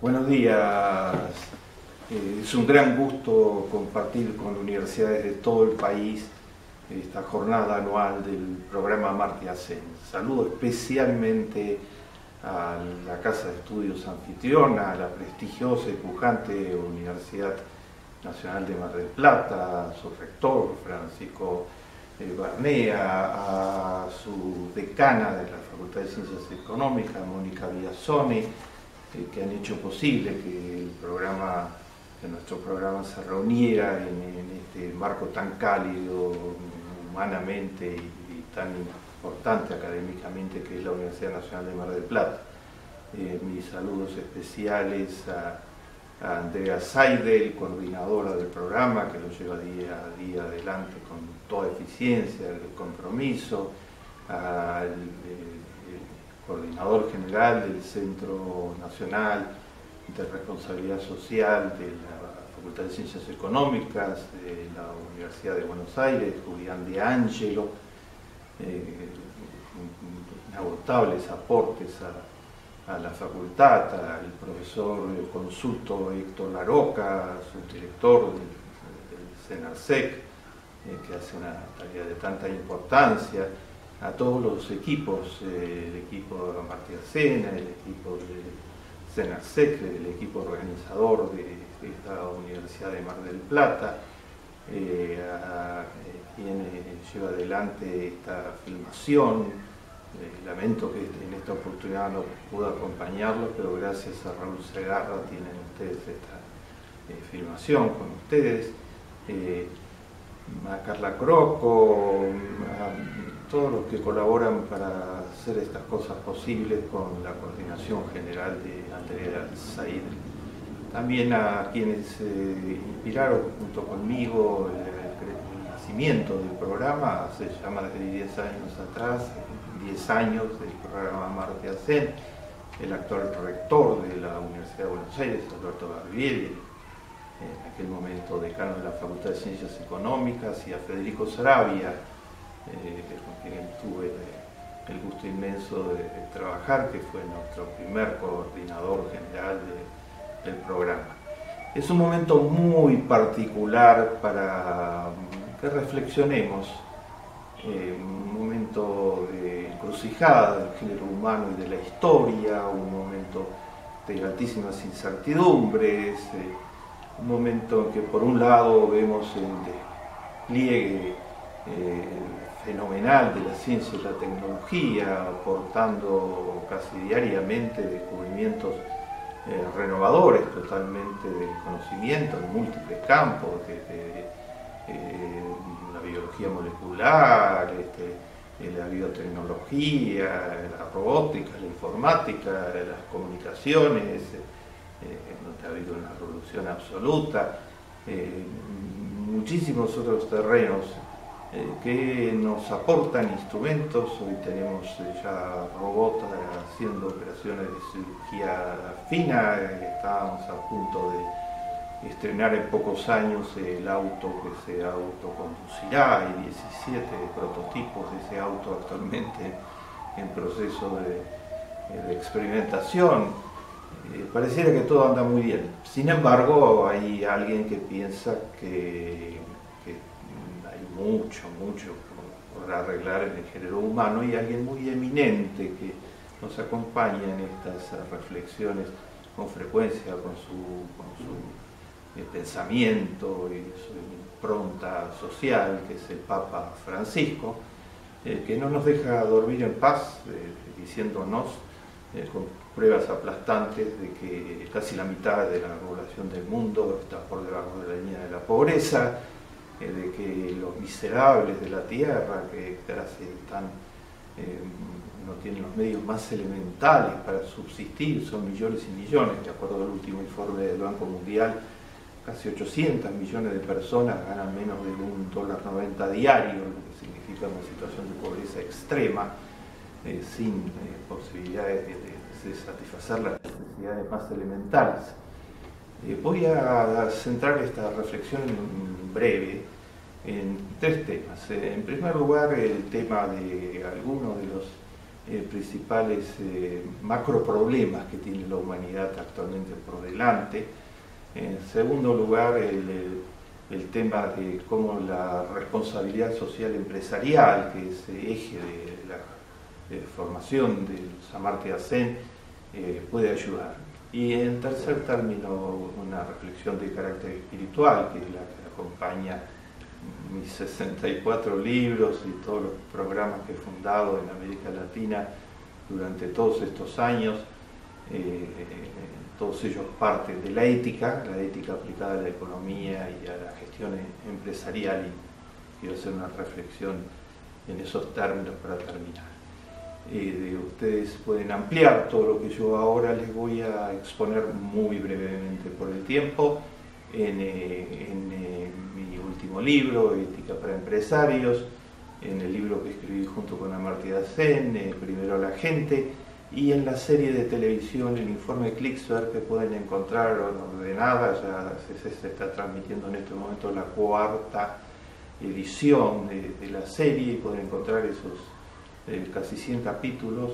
Buenos días. Es un gran gusto compartir con universidades de todo el país esta jornada anual del programa Amartya Sen. Saludo especialmente a la Casa de Estudios anfitriona, a la prestigiosa y pujante Universidad Nacional de Mar del Plata, a su rector, Francisco Barnea, a su decana de la Facultad de Ciencias Económicas, Mónica Biasone, que han hecho posible que nuestro programa se reuniera en este marco tan cálido humanamente y tan importante académicamente que es la Universidad Nacional de Mar del Plata. Mis saludos especiales a Andrea Seidel, coordinadora del programa, que lo lleva día a día adelante con toda eficiencia, el compromiso, al coordinador general del Centro Nacional de Responsabilidad Social de la Facultad de Ciencias Económicas de la Universidad de Buenos Aires, Julián de Angelo, inagotables aportes a la facultad, al profesor consulto Héctor Laroca, subdirector del CENARSEC, que hace una tarea de tanta importancia, a todos los equipos, el equipo de Amartya Sen, el equipo del CENARSEC, el equipo organizador de esta Universidad de Mar del Plata, a quien lleva adelante esta filmación. Lamento que en esta oportunidad no pude acompañarlos, pero gracias a Raúl Segarra tienen ustedes esta filmación con ustedes. A Carla Croco, a todos los que colaboran para hacer estas cosas posibles con la coordinación general de Andrea Seidel. También a quienes inspiraron junto conmigo el nacimiento del programa, hace ya más de 10 años atrás, 10 años del programa Amartya Sen, el actual rector de la Universidad de Buenos Aires, Alberto Barbieri, en aquel momento decano de la Facultad de Ciencias Económicas, y a Federico Saravia, con quien tuve el gusto inmenso de trabajar, que fue nuestro primer coordinador general del programa. Es un momento muy particular para que reflexionemos, un momento de encrucijada del género humano y de la historia, un momento de altísimas incertidumbres, un momento en que por un lado vemos el despliegue fenomenal de la ciencia y la tecnología, aportando casi diariamente descubrimientos renovadores totalmente del conocimiento en múltiples campos, desde la biología molecular, la biotecnología, la robótica, la informática, las comunicaciones, donde ha habido una revolución absoluta, muchísimos otros terrenos que nos aportan instrumentos. Hoy tenemos ya robots haciendo operaciones de cirugía fina, estábamos a punto de estrenar en pocos años el auto que se autoconducirá, hay 17 prototipos de ese auto actualmente en proceso de experimentación. Pareciera que todo anda muy bien. Sin embargo, hay alguien que piensa que hay mucho por arreglar en el género humano, y alguien muy eminente que nos acompaña en estas reflexiones con frecuencia, con su pensamiento y su impronta social, que es el Papa Francisco, que no nos deja dormir en paz, diciéndonos con pruebas aplastantes de que casi la mitad de la población del mundo está por debajo de la línea de la pobreza, de que los miserables de la tierra, que casi no tienen los medios más elementales para subsistir, son millones y millones. De acuerdo al último informe del Banco Mundial, casi 800 millones de personas ganan menos de $1.90 diario, lo que significa una situación de pobreza extrema, sin posibilidades de satisfacer las necesidades más elementales. Voy a centrar esta reflexión breve en tres temas. En primer lugar, el tema de algunos de los principales macroproblemas que tiene la humanidad actualmente por delante. En segundo lugar, el tema de cómo la responsabilidad social empresarial, que es eje de la formación del Amartya Sen, puede ayudar. Y en tercer término, una reflexión de carácter espiritual, que es la que acompaña mis 64 libros y todos los programas que he fundado en América Latina durante todos estos años. Todos ellos parten de la ética aplicada a la economía y a la gestión empresarial, y quiero hacer una reflexión en esos términos para terminar. Ustedes pueden ampliar todo lo que yo ahora les voy a exponer muy brevemente por el tiempo en mi último libro, Ética para Empresarios, en el libro que escribí junto con Amartya Sen, Primero la Gente, y en la serie de televisión El Informe Klicksberg, que pueden encontrar ordenada, ya se está transmitiendo en este momento la cuarta edición de la serie, y pueden encontrar esos casi 100 capítulos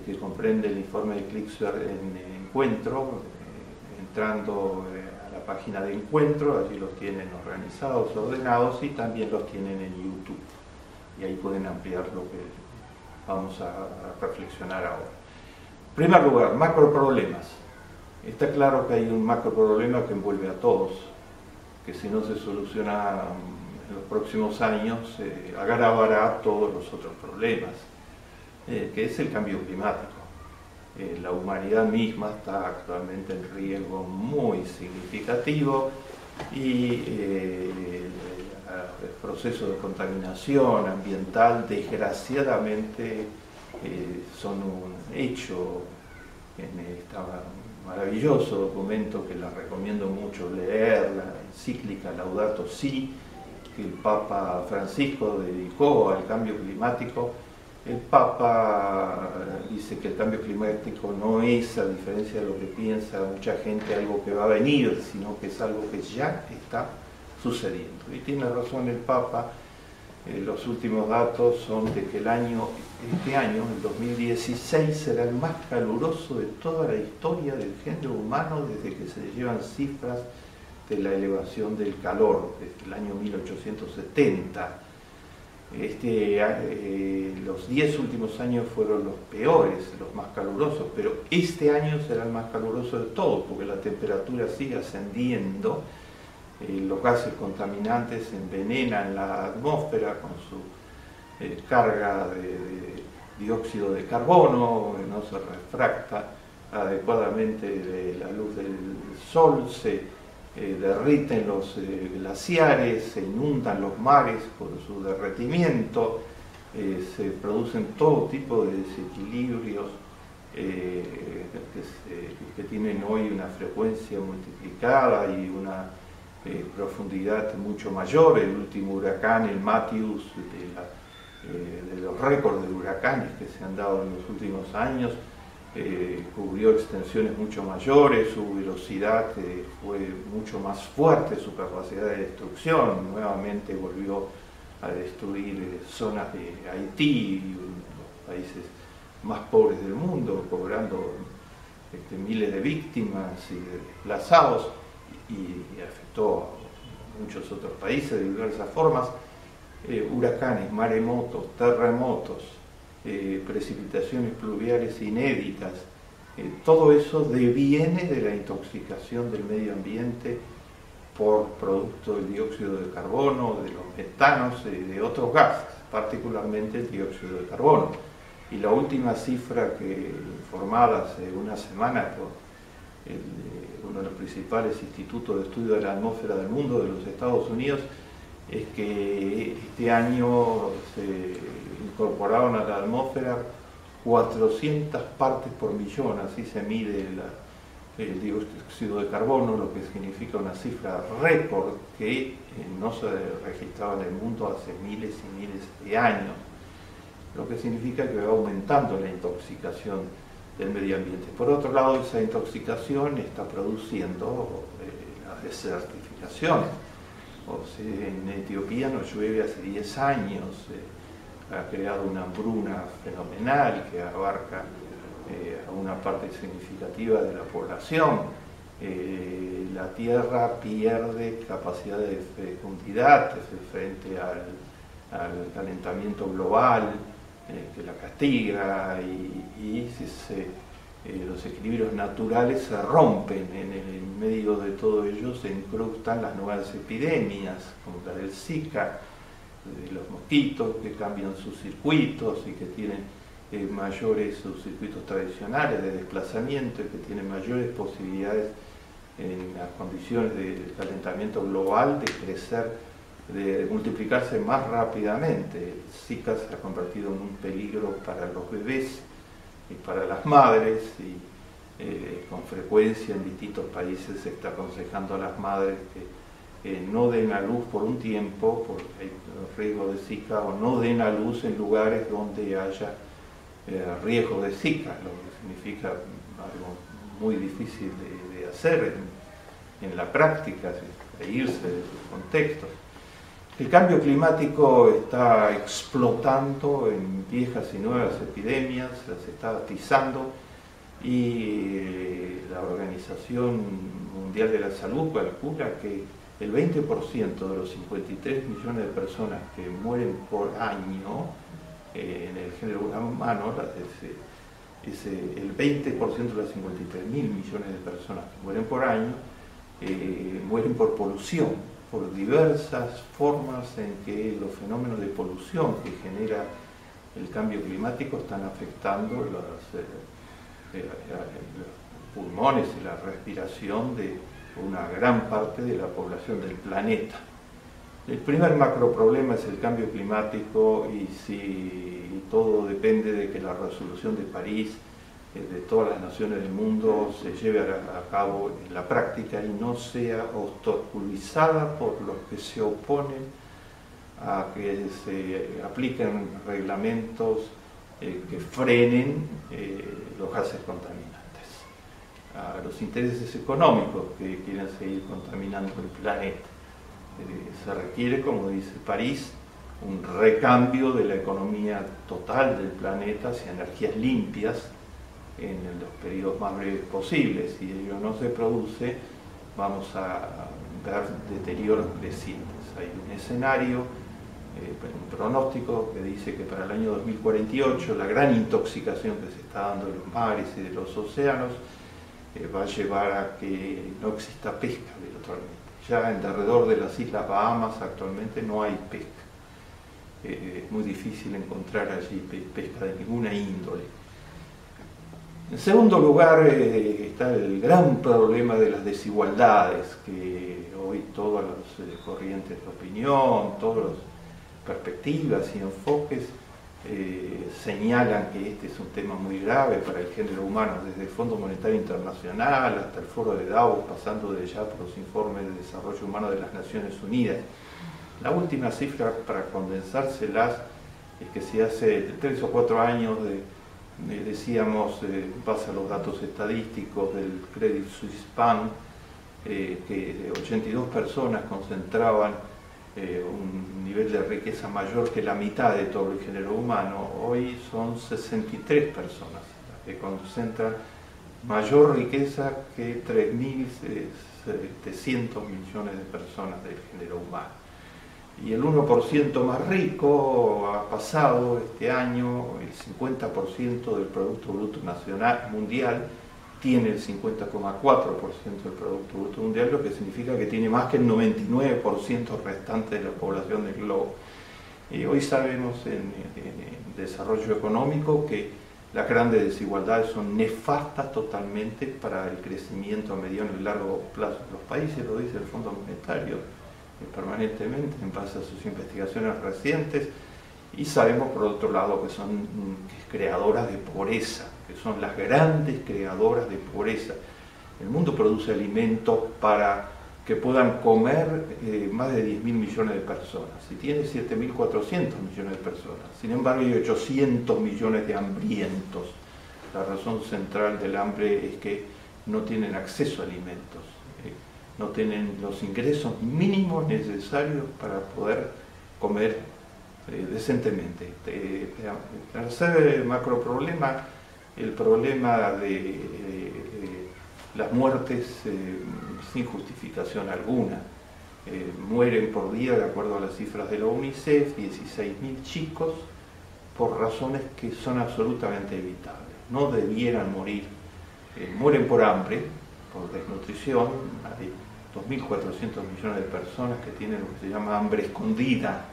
que comprende el Informe de Klicksberg en Encuentro, entrando a la página de Encuentro, allí los tienen organizados, ordenados, y también los tienen en YouTube, y ahí pueden ampliar lo que vamos a reflexionar ahora. En primer lugar, macroproblemas. Está claro que hay un macroproblema que envuelve a todos, que si no se soluciona en los próximos años, agravará todos los otros problemas, que es el cambio climático. La humanidad misma está actualmente en riesgo muy significativo, y el proceso de contaminación ambiental, desgraciadamente, son un hecho en este maravilloso documento que les recomiendo mucho leer, la encíclica Laudato Si, que el Papa Francisco dedicó al cambio climático. El Papa dice que el cambio climático no es, a diferencia de lo que piensa mucha gente, algo que va a venir, sino que es algo que ya está sucediendo. Y tiene razón el Papa. Los últimos datos son de que este año, el 2016, será el más caluroso de toda la historia del género humano desde que se llevan cifras de la elevación del calor, desde el año 1870. Los 10 últimos años fueron los peores, los más calurosos, pero este año será el más caluroso de todos, porque la temperatura sigue ascendiendo. Los gases contaminantes envenenan la atmósfera con su carga de dióxido de carbono, no se refracta adecuadamente de la luz del sol, se derriten los glaciares, se inundan los mares por su derretimiento, se producen todo tipo de desequilibrios que tienen hoy una frecuencia multiplicada y una profundidad mucho mayor. El último huracán, el Matthews, de los récords de huracanes que se han dado en los últimos años, cubrió extensiones mucho mayores, su velocidad fue mucho más fuerte, su capacidad de destrucción nuevamente volvió a destruir zonas de Haití, los países más pobres del mundo, cobrando miles de víctimas y de desplazados, y afectó a muchos otros países de diversas formas. Huracanes, maremotos, terremotos, precipitaciones pluviales inéditas, todo eso deviene de la intoxicación del medio ambiente por producto del dióxido de carbono, de los metanos y de otros gases, particularmente el dióxido de carbono. Y la última cifra informada hace una semana por uno de los principales institutos de estudio de la atmósfera del mundo de los Estados Unidos, es que este año se incorporaron a la atmósfera 400 partes por millón, así se mide el dióxido de carbono, lo que significa una cifra récord que no se registraba en el mundo hace miles y miles de años, lo que significa que va aumentando la intoxicación del medio ambiente. Por otro lado, esa intoxicación está produciendo las desertificaciones. O sea, en Etiopía no llueve hace 10 años, ha creado una hambruna fenomenal que abarca a una parte significativa de la población. La Tierra pierde capacidad de fecundidad frente al calentamiento global que la castiga, y los equilibrios naturales se rompen. En el medio de todo ello se incrustan las nuevas epidemias, como la del Zika, de los mosquitos que cambian sus circuitos y que tienen sus circuitos tradicionales de desplazamiento, y que tienen mayores posibilidades en las condiciones de calentamiento global de crecer, de multiplicarse más rápidamente. El Zika se ha convertido en un peligro para los bebés y para las madres, y con frecuencia en distintos países se está aconsejando a las madres que no den a luz por un tiempo porque hay riesgo de Zika, o no den a luz en lugares donde haya riesgo de Zika, lo que significa algo muy difícil de hacer en la práctica, de irse de sus contextos. El cambio climático está explotando en viejas y nuevas epidemias, las está atizando, y la Organización Mundial de la Salud calcula que el 20% de los 53 millones de personas que mueren por año en el género humano, el 20% de las 53 mil millones de personas que mueren por año, mueren por polución, por diversas formas en que los fenómenos de polución que genera el cambio climático están afectando los pulmones y la respiración de una gran parte de la población del planeta. El primer macroproblema es el cambio climático, y si todo depende de que la resolución de París de todas las naciones del mundo se lleve a cabo en la práctica y no sea obstaculizada por los que se oponen a que se apliquen reglamentos que frenen los gases contaminantes, a los intereses económicos que quieren seguir contaminando el planeta. Se requiere, como dice París, un recambio de la economía total del planeta hacia energías limpias en los periodos más breves posibles. Si ello no se produce, vamos a ver deterioros crecientes. Hay un escenario, un pronóstico que dice que para el año 2048 la gran intoxicación que se está dando de los mares y de los océanos va a llevar a que no exista pesca virtualmente. Ya en derredor de las Islas Bahamas actualmente no hay pesca. Es muy difícil encontrar allí pesca de ninguna índole. En segundo lugar está el gran problema de las desigualdades, que hoy todas las corrientes de opinión, todas las perspectivas y enfoques señalan que este es un tema muy grave para el género humano, desde el Fondo Monetario Internacional hasta el Foro de Davos, pasando de ya por los informes de desarrollo humano de las Naciones Unidas. La última cifra, para condensárselas, es que si hace 3 o 4 años decíamos, en base a los datos estadísticos del Credit Suisse PAN, que 82 personas concentraban un nivel de riqueza mayor que la mitad de todo el género humano, hoy son 63 personas las que concentran mayor riqueza que 3.700 millones de personas del género humano. Y el 1% más rico ha pasado este año el 50% del Producto Bruto Nacional Mundial, tiene el 50,4% del Producto Bruto Mundial, lo que significa que tiene más que el 99% restante de la población del globo. Y hoy sabemos en desarrollo económico que las grandes desigualdades son nefastas totalmente para el crecimiento a mediano y largo plazo de los países, lo dice el Fondo Monetario permanentemente en base a sus investigaciones recientes, y sabemos por otro lado que son creadoras de pobreza, que son las grandes creadoras de pobreza. El mundo produce alimentos para que puedan comer más de 10.000 millones de personas, y tiene 7.400 millones de personas. Sin embargo, hay 800 millones de hambrientos. La razón central del hambre es que no tienen acceso a alimentos, no tienen los ingresos mínimos necesarios para poder comer decentemente. Tercer macro problema, el problema de las muertes sin justificación alguna. Mueren por día, de acuerdo a las cifras de la UNICEF, 16.000 chicos por razones que son absolutamente evitables. No debieran morir. Mueren por hambre, por desnutrición. Hay 2.400 millones de personas que tienen lo que se llama hambre escondida,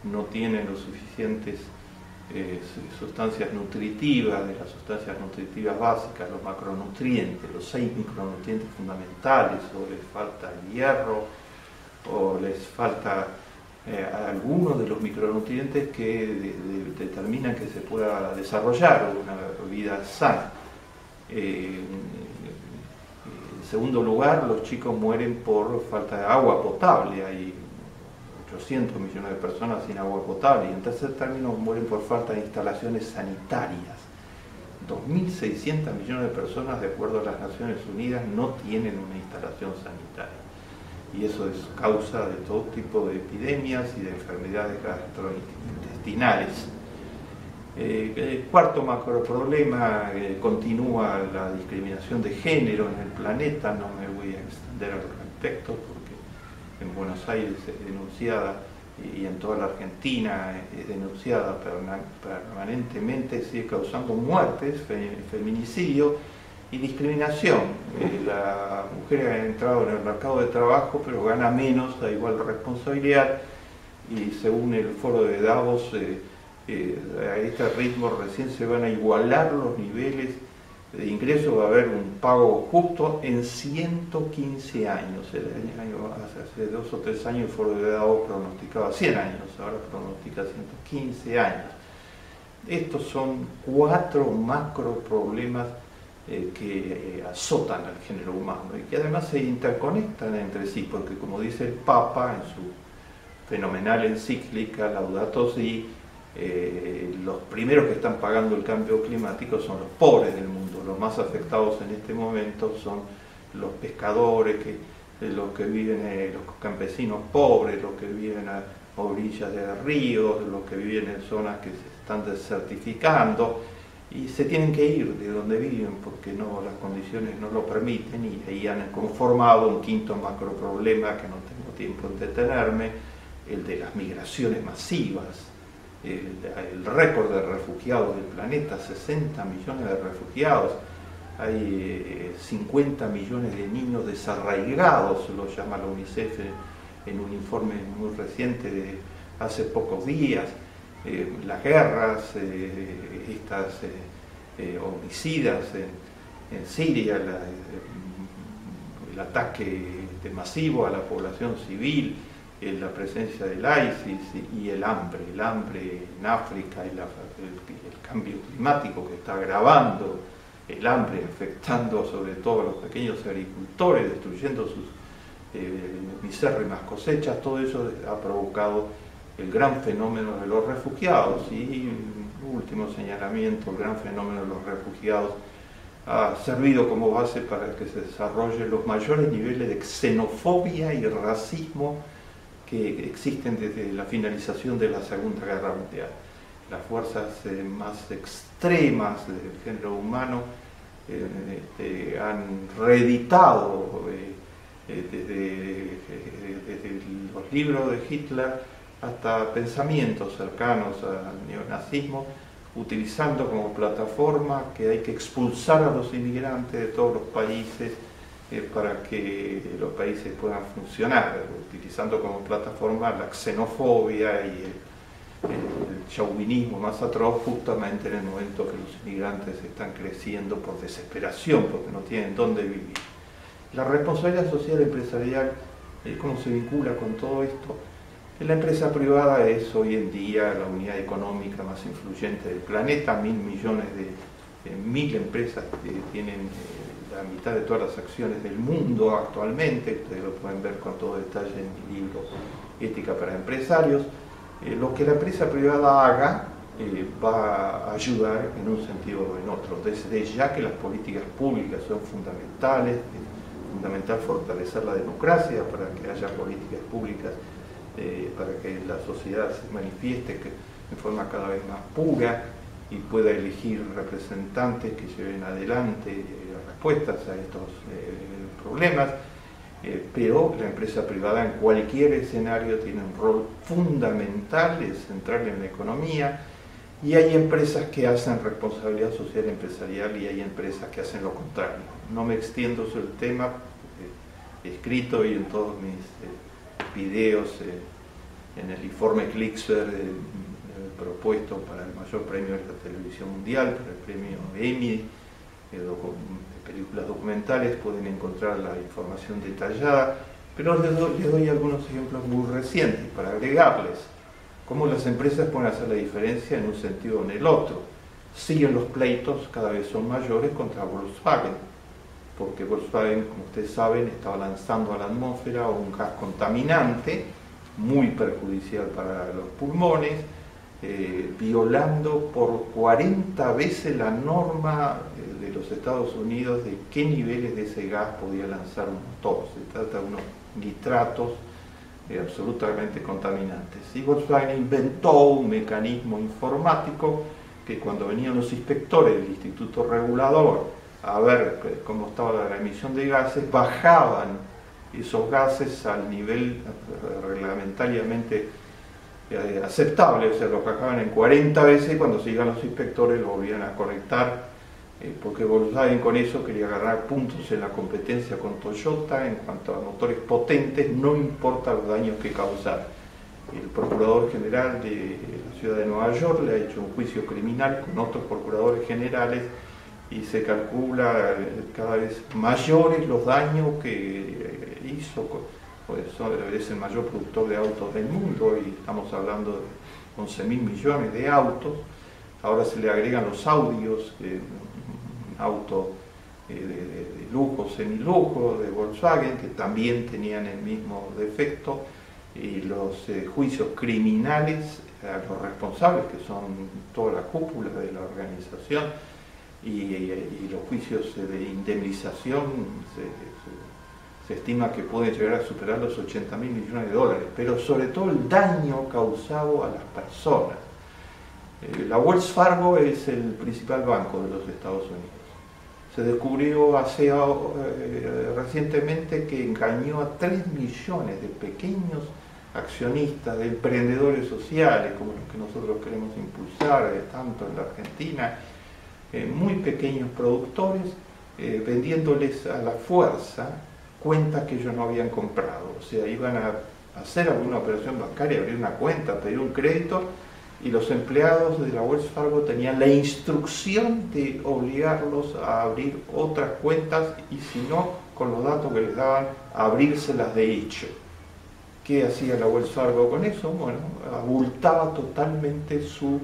no tienen los suficientes sustancias nutritivas, de las sustancias nutritivas básicas, los macronutrientes, los 6 micronutrientes fundamentales, o les falta el hierro, o les falta algunos de los micronutrientes que determinan que se pueda desarrollar una vida sana. En segundo lugar, los chicos mueren por falta de agua potable. Hay 800 millones de personas sin agua potable. Y en tercer término, mueren por falta de instalaciones sanitarias. 2.600 millones de personas, de acuerdo a las Naciones Unidas, no tienen una instalación sanitaria. Y eso es causa de todo tipo de epidemias y de enfermedades gastrointestinales. El cuarto macro problema, continúa la discriminación de género en el planeta. No me voy a extender al respecto porque en Buenos Aires es denunciada y en toda la Argentina es denunciada permanentemente, sigue causando muertes, feminicidio y discriminación. La mujer ha entrado en el mercado de trabajo pero gana menos a igual responsabilidad, y según el foro de Davos, a este ritmo recién se van a igualar los niveles de ingreso, va a haber un pago justo en 115 años. Hace 2 o 3 años el foro de Davos pronosticaba 100 años, ahora pronostica 115 años. Estos son 4 macro problemas que azotan al género humano y que además se interconectan entre sí, porque como dice el Papa en su fenomenal encíclica Laudato Si, los primeros que están pagando el cambio climático son los pobres del mundo. Los más afectados en este momento son los pescadores, los que viven, los campesinos pobres, los que viven a orillas de ríos, los que viven en zonas que se están desertificando y se tienen que ir de donde viven porque las condiciones no lo permiten, y ahí han conformado un quinto macro problema que no tengo tiempo en detenerme, el de las migraciones masivas. El récord de refugiados del planeta, 60 millones de refugiados. Hay 50 millones de niños desarraigados, lo llama la UNICEF en un informe muy reciente de hace pocos días. Las guerras, estas homicidas en Siria, el ataque masivo a la población civil, la presencia del ISIS y el hambre en África, y el cambio climático que está agravando el hambre, afectando sobre todo a los pequeños agricultores, destruyendo sus misérrimas cosechas. Todo eso ha provocado el gran fenómeno de los refugiados. Y último señalamiento, el gran fenómeno de los refugiados ha servido como base para que se desarrollen los mayores niveles de xenofobia y racismo que existen desde la finalización de la Segunda Guerra Mundial. Las fuerzas más extremas del género humano han reeditado desde los libros de Hitler hasta pensamientos cercanos al neonazismo, utilizando como plataforma que hay que expulsar a los inmigrantes de todos los países para que los países puedan funcionar, utilizando como plataforma la xenofobia y el chauvinismo más atroz, justamente en el momento que los inmigrantes están creciendo por desesperación, porque no tienen dónde vivir. La responsabilidad social empresarial, ¿cómo se vincula con todo esto? La empresa privada es hoy en día la unidad económica más influyente del planeta. 1.000 millones de 1.000 empresas tienen la mitad de todas las acciones del mundo actualmente. Ustedes lo pueden ver con todo detalle en mi libro Ética para Empresarios. Lo que la empresa privada haga va a ayudar en un sentido o en otro. Desde ya que las políticas públicas son fundamentales, es fundamental fortalecer la democracia para que haya políticas públicas para que la sociedad se manifieste en forma cada vez más pura y pueda elegir representantes que lleven adelante respuestas a estos problemas. Pero la empresa privada en cualquier escenario tiene un rol fundamental, es central en la economía, y hay empresas que hacen responsabilidad social empresarial y hay empresas que hacen lo contrario. No me extiendo sobre el tema, escrito y en todos mis videos, en el informe Klickser propuesto para el mayor premio de la televisión mundial, para el premio Emmy, películas documentales, pueden encontrar la información detallada, pero les doy algunos ejemplos muy recientes para agregarles cómo las empresas pueden hacer la diferencia en un sentido o en el otro. Siguen los pleitos, cada vez son mayores contra Volkswagen, porque Volkswagen, como ustedes saben, estaba lanzando a la atmósfera un gas contaminante muy perjudicial para los pulmones, violando por 40 veces la norma de los Estados Unidos de qué niveles de ese gas podía lanzar un motor. Se trata de unos nitratos absolutamente contaminantes. Y Volkswagen inventó un mecanismo informático que cuando venían los inspectores del Instituto Regulador a ver cómo estaba la emisión de gases, bajaban esos gases al nivel reglamentariamente aceptable, o sea, los bajaban en 40 veces y cuando se iban los inspectores lo volvían a conectar, porque Volkswagen con eso quería ganar puntos en la competencia con Toyota en cuanto a motores potentes, no importa los daños que causaran. El procurador general de la ciudad de Nueva York le ha hecho un juicio criminal con otros procuradores generales y se calcula cada vez mayores los daños que hizo, pues es el mayor productor de autos del mundo y estamos hablando de 11.000 millones de autos. Ahora se le agregan los audios, un auto de lujo, semilujo de Volkswagen, que también tenían el mismo defecto, y los juicios criminales a los responsables, que son toda la cúpula de la organización, y los juicios de indemnización se estima que pueden llegar a superar los 80.000 millones de dólares, pero sobre todo el daño causado a las personas. La Wells Fargo es el principal banco de los Estados Unidos. Se descubrió recientemente que engañó a 3 millones de pequeños accionistas, de emprendedores sociales, como los que nosotros queremos impulsar, tanto en la Argentina, muy pequeños productores, vendiéndoles a la fuerza cuentas que ellos no habían comprado. O sea, iban a hacer alguna operación bancaria, abrir una cuenta, pedir un crédito, y los empleados de la Wells Fargo tenían la instrucción de obligarlos a abrir otras cuentas y si no, con los datos que les daban, abrírselas de hecho. ¿Qué hacía la Wells Fargo con eso? Bueno, abultaba totalmente su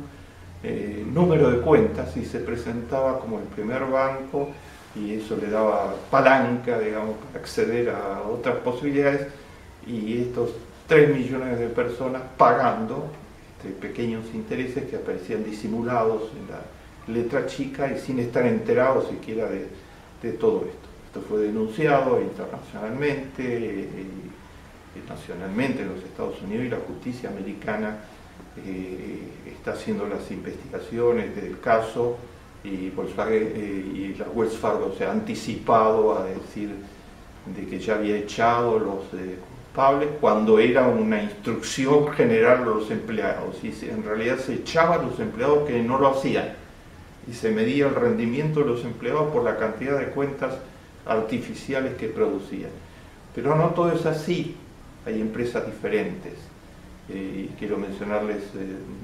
número de cuentas y se presentaba como el primer banco y eso le daba palanca, digamos, para acceder a otras posibilidades y estos 3 millones de personas pagando pequeños intereses que aparecían disimulados en la letra chica y sin estar enterados siquiera de todo esto. Esto fue denunciado internacionalmente y nacionalmente en los Estados Unidos y la justicia americana está haciendo las investigaciones del caso y Volkswagen y la Wells Fargo se ha anticipado a decir de que ya había echado los culpables cuando era una instrucción general a los empleados y en realidad se echaban los empleados que no lo hacían y se medía el rendimiento de los empleados por la cantidad de cuentas artificiales que producían. Pero no todo es así, hay empresas diferentes. Y quiero mencionarles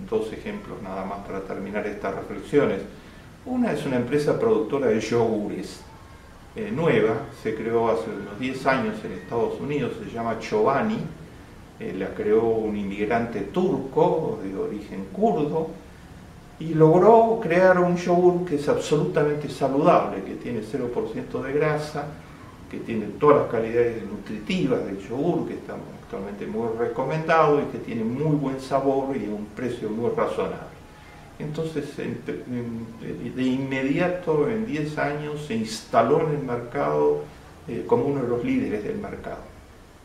2 ejemplos nada más para terminar estas reflexiones. Una es una empresa productora de yogures, nueva, se creó hace unos 10 años en Estados Unidos, se llama Chobani, la creó un inmigrante turco de origen kurdo y logró crear un yogur que es absolutamente saludable, que tiene 0% de grasa, que tiene todas las calidades nutritivas del yogur, que está actualmente muy recomendado y que tiene muy buen sabor y un precio muy razonable. Entonces, de inmediato, en 10 años, se instaló en el mercado como uno de los líderes del mercado.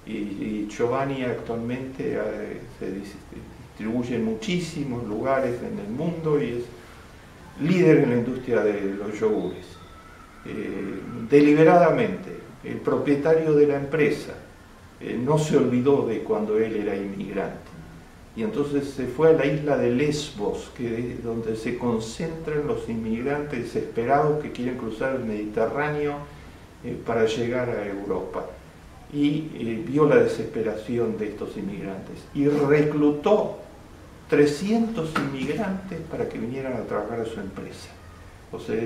Y Chobani actualmente se distribuye en muchísimos lugares en el mundo y es líder en la industria de los yogures. Deliberadamente, el propietario de la empresa no se olvidó de cuando él era inmigrante. Y entonces se fue a la isla de Lesbos, donde se concentran los inmigrantes desesperados que quieren cruzar el Mediterráneo para llegar a Europa. Y vio la desesperación de estos inmigrantes y reclutó 300 inmigrantes para que vinieran a trabajar a su empresa. O sea,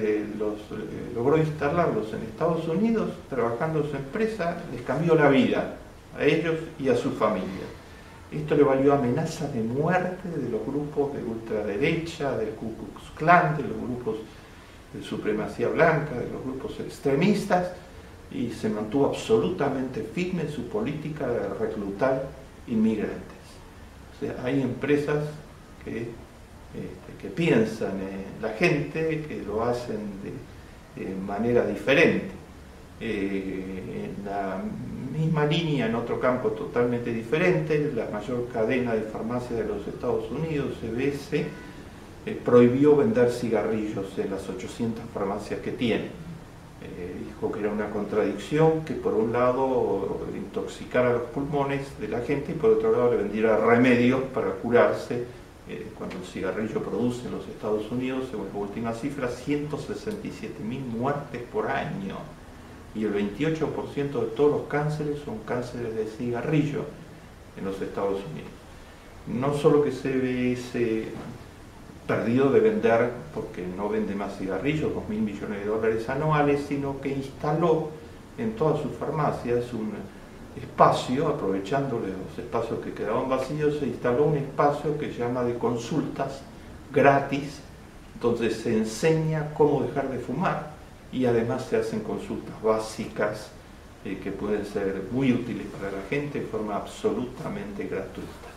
logró instalarlos en Estados Unidos, trabajando en su empresa, les cambió la vida a ellos y a su familia. Esto le valió amenazas de muerte de los grupos de ultraderecha, del Ku Klux Klan, de los grupos de supremacía blanca, de los grupos extremistas, y se mantuvo absolutamente firme en su política de reclutar inmigrantes. O sea, hay empresas que piensan en la gente, que lo hacen de manera diferente. En la misma línea, en otro campo totalmente diferente, la mayor cadena de farmacias de los Estados Unidos, CVS, prohibió vender cigarrillos en las 800 farmacias que tiene. Dijo que era una contradicción que por un lado intoxicara los pulmones de la gente y por otro lado le vendiera remedios para curarse. Cuando el cigarrillo produce en los Estados Unidos, según la última cifra, 167.000 muertes por año. Y el 28% de todos los cánceres son cánceres de cigarrillo en los Estados Unidos. No solo que CVS perdió de vender porque no vende más cigarrillos, 2.000 millones de dólares anuales, sino que instaló en todas sus farmacias un espacio, aprovechando los espacios que quedaban vacíos, se instaló un espacio que se llama de consultas gratis, donde se enseña cómo dejar de fumar y además se hacen consultas básicas que pueden ser muy útiles para la gente de forma absolutamente gratuita.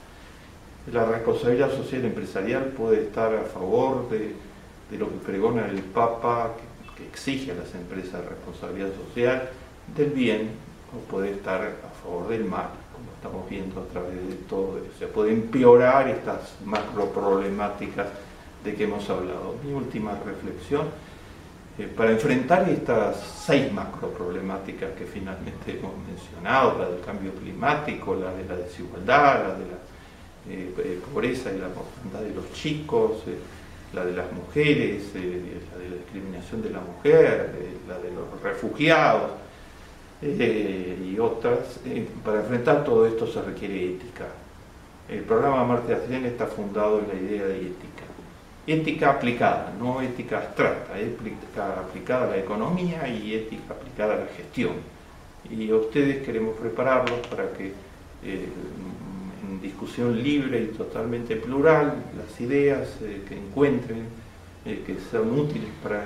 La responsabilidad social empresarial puede estar a favor de lo que pregona el Papa, que exige a las empresas responsabilidad social, del bien, o puede estar a favor del mal, como estamos viendo a través de todo eso. O sea, puede empeorar estas macro problemáticas de que hemos hablado. Mi última reflexión, para enfrentar estas 6 macro problemáticas que finalmente hemos mencionado, la del cambio climático, la de la desigualdad, la de la pobreza y la mortandad de los chicos, la de las mujeres, la de la discriminación de la mujer, la de los refugiados y otras. Para enfrentar todo esto se requiere ética. El programa Amartya Sen está fundado en la idea de ética. Ética aplicada, no ética abstracta, ética aplicada a la economía y ética aplicada a la gestión. Y a ustedes queremos prepararlos para que en discusión libre y totalmente plural, las ideas que encuentren, que sean útiles para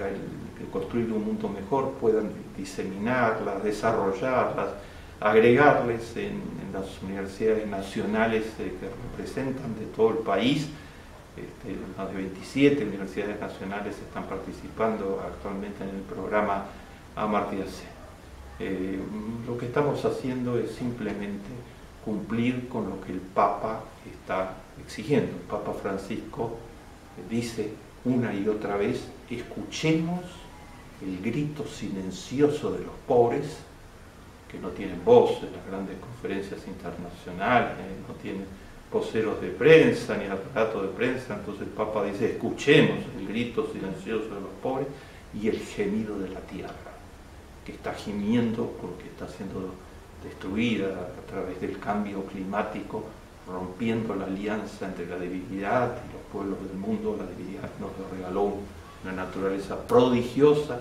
construir un mundo mejor, puedan diseminarlas, desarrollarlas, agregarles en las universidades nacionales que representan de todo el país. Más de 27 universidades nacionales están participando actualmente en el programa Amartya Sen. Lo que estamos haciendo es simplemente cumplir con lo que el Papa está exigiendo. El Papa Francisco dice una y otra vez: escuchemos el grito silencioso de los pobres, que no tienen voz en las grandes conferencias internacionales, no tienen voceros de prensa ni aparato de prensa. Entonces el Papa dice: escuchemos el grito silencioso de los pobres y el gemido de la tierra, que está gimiendo porque está siendo destruida a través del cambio climático, rompiendo la alianza entre la debilidad y los pueblos del mundo. La debilidad nos regaló una naturaleza prodigiosa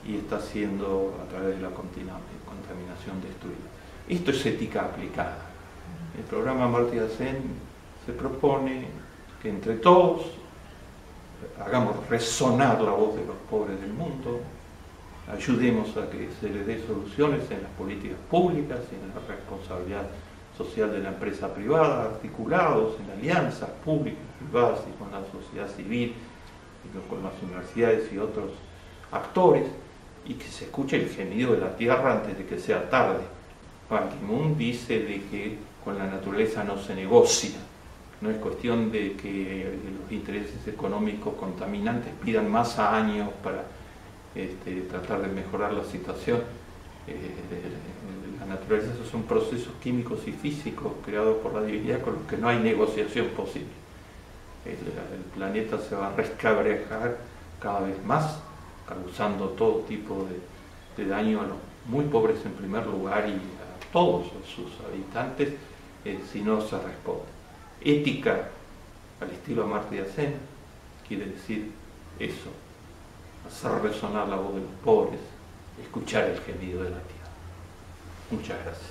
y está siendo a través de la contaminación destruida. Esto es ética aplicada. El programa Amartya Sen se propone que entre todos hagamos resonar la voz de los pobres del mundo, ayudemos a que se les dé soluciones en las políticas públicas y en la responsabilidad social de la empresa privada, articulados en alianzas públicas, privadas y con la sociedad civil, y con las universidades y otros actores, y que se escuche el gemido de la tierra antes de que sea tarde. Ban Ki-moon dice de que con la naturaleza no se negocia. No es cuestión de que los intereses económicos contaminantes pidan más años para tratar de mejorar la situación. La naturaleza son procesos químicos y físicos creados por la divinidad con los que no hay negociación posible. El planeta se va a resquebrajar cada vez más, causando todo tipo de daño a los muy pobres en primer lugar y a todos sus habitantes si no se responde. Ética al estilo Amartya Sen quiere decir eso, hacer resonar la voz de los pobres, escuchar el gemido de la tierra. Muchas gracias.